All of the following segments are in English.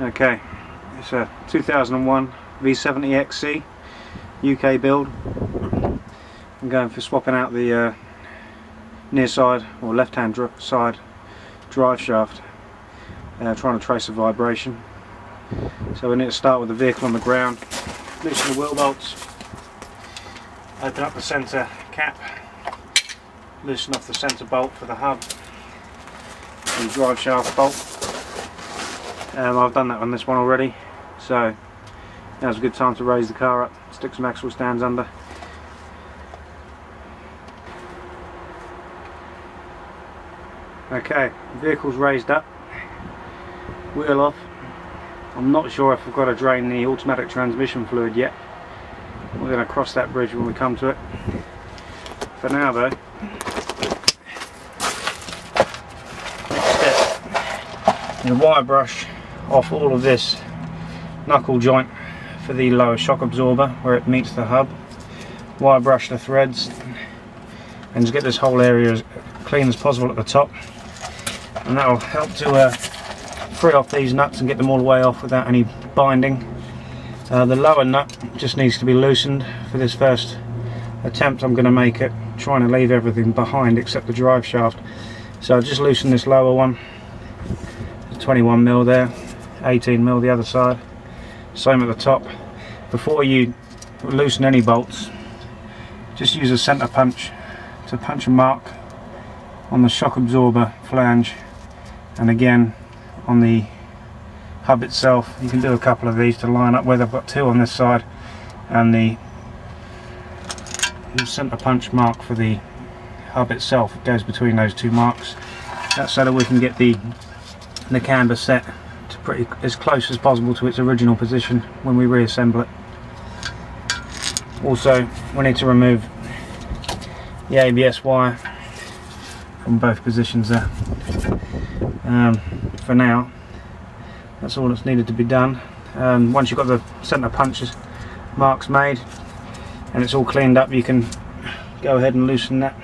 Okay, it's a 2001 V70 XC UK build. I'm going for swapping out the near side or left hand side drive shaft, trying to trace the vibration. So we need to start with the vehicle on the ground, loosen the wheel bolts, open up the centre cap, loosen off the centre bolt for the hub, and the drive shaft bolt. I've done that on this one already, so now's a good time to raise the car up, stick some axle stands under. Okay, vehicle's raised up, wheel off. I'm not sure if we've got to drain the automatic transmission fluid yet. We're going to cross that bridge when we come to it. For now though, next step, the wire brush off all of this knuckle joint for the lower shock absorber where it meets the hub. Wire brush the threads and just get this whole area as clean as possible at the top, and that will help to free off these nuts and get them all the way off without any binding. The lower nut just needs to be loosened for this first attempt. I'm going to make it trying to leave everything behind except the drive shaft, so I'll just loosen this lower one. 21mm there, 18mm the other side, same at the top. Before you loosen any bolts, just use a centre punch to punch a mark on the shock absorber flange, and again on the hub itself. You can do a couple of these to line up where they've got two on this side, and the centre punch mark for the hub itself goes between those two marks. That's so that we can get the camber set to as close as possible to its original position when we reassemble it. Also, we need to remove the ABS wire from both positions there. For now, that's all that's needed to be done. Once you've got the centre punches marks made and it's all cleaned up, you can go ahead and loosen that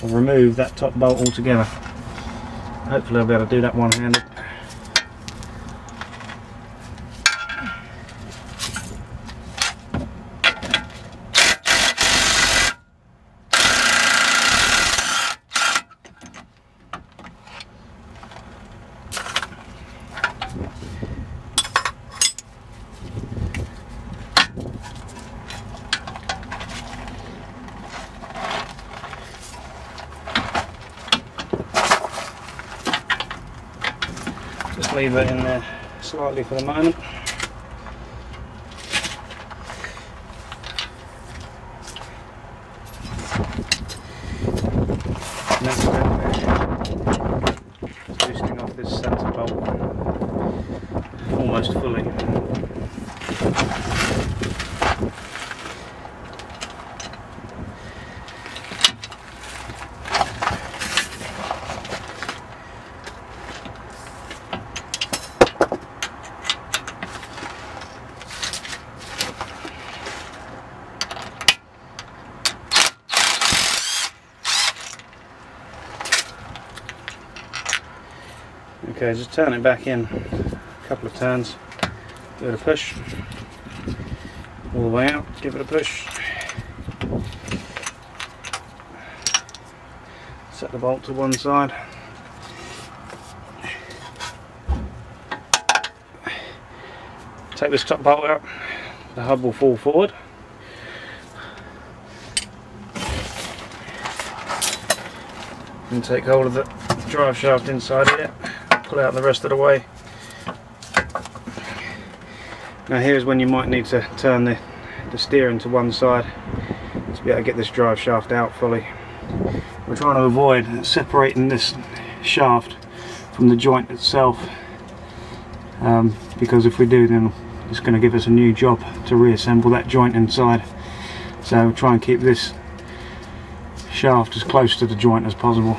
or remove that top bolt altogether. Hopefully I'll be able to do that one-handed. Just leave it in there slightly for the moment. Next step, loosening off this centre bolt almost fully. Okay, just turn it back in a couple of turns, give it a push, all the way out, give it a push, set the bolt to one side, take this top bolt out, the hub will fall forward, and take hold of the drive shaft inside here. Pull out the rest of the way. Now here's when you might need to turn the steering to one side to be able to get this drive shaft out fully. We're trying to avoid separating this shaft from the joint itself, because if we do, then it's going to give us a new job to reassemble that joint inside. So we'll try and keep this shaft as close to the joint as possible.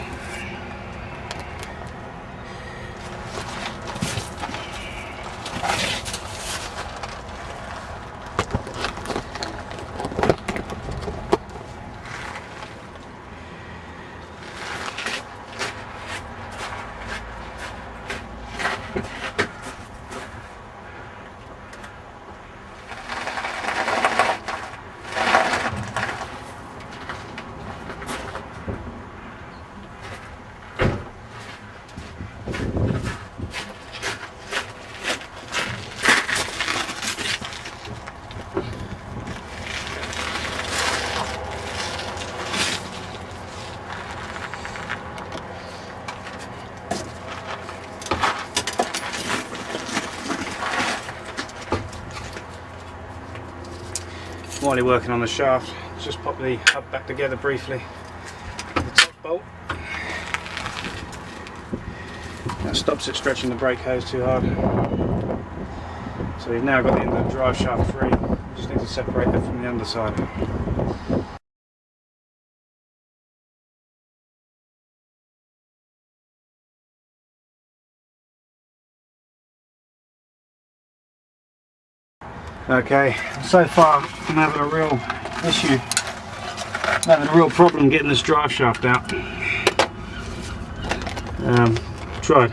while you're working on the shaft, just pop the hub back together briefly with the top bolt. That stops it stretching the brake hose too hard. So you've now got the end of the drive shaft free. You just need to separate it from the underside. Okay, so far I'm having a real issue, having a real problem getting this drive shaft out. Tried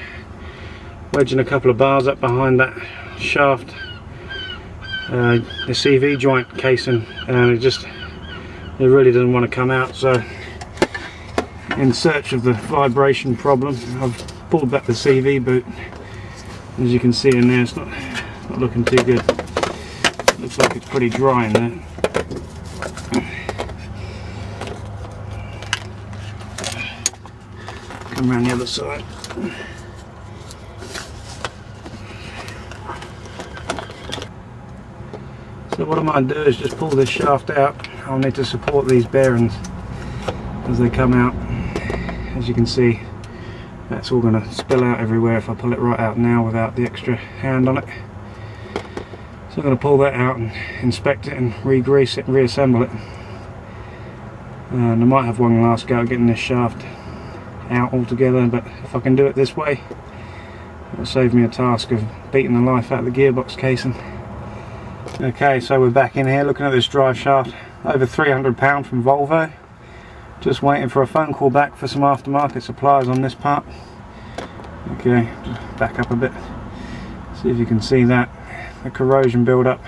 wedging a couple of bars up behind that shaft, the CV joint casing, and it really doesn't want to come out. So in search of the vibration problem, I've pulled back the CV boot. As you can see in there, it's not looking too good. Looks like it's pretty dry in there. Come around the other side. So what I might do is just pull this shaft out. I'll need to support these bearings as they come out. As you can see, that's all going to spill out everywhere if I pull it right out now without the extra hand on it. So I'm going to pull that out and inspect it and re-grease it and reassemble it. And I might have one last go at getting this shaft out altogether, but if I can do it this way, it'll save me a task of beating the life out of the gearbox casing. Okay, so we're back in here looking at this drive shaft, over £300 from Volvo. Just waiting for a phone call back for some aftermarket supplies on this part. Okay, just back up a bit, see if you can see that. The corrosion build-up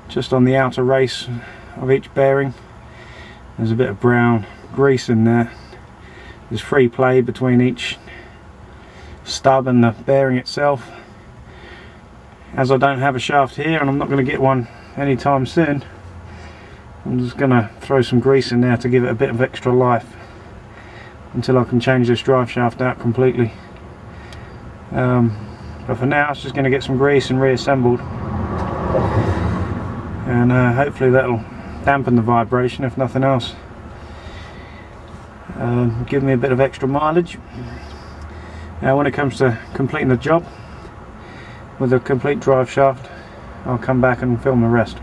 just on the outer race of each bearing. There's a bit of brown grease in there. There's free play between each stub and the bearing itself. As I don't have a shaft here and I'm not going to get one anytime soon, I'm just going to throw some grease in there to give it a bit of extra life until I can change this drive shaft out completely. But for now it's just going to get some grease and reassembled, and hopefully that'll dampen the vibration if nothing else. Give me a bit of extra mileage. Now when it comes to completing the job with a complete drive shaft, I'll come back and film the rest.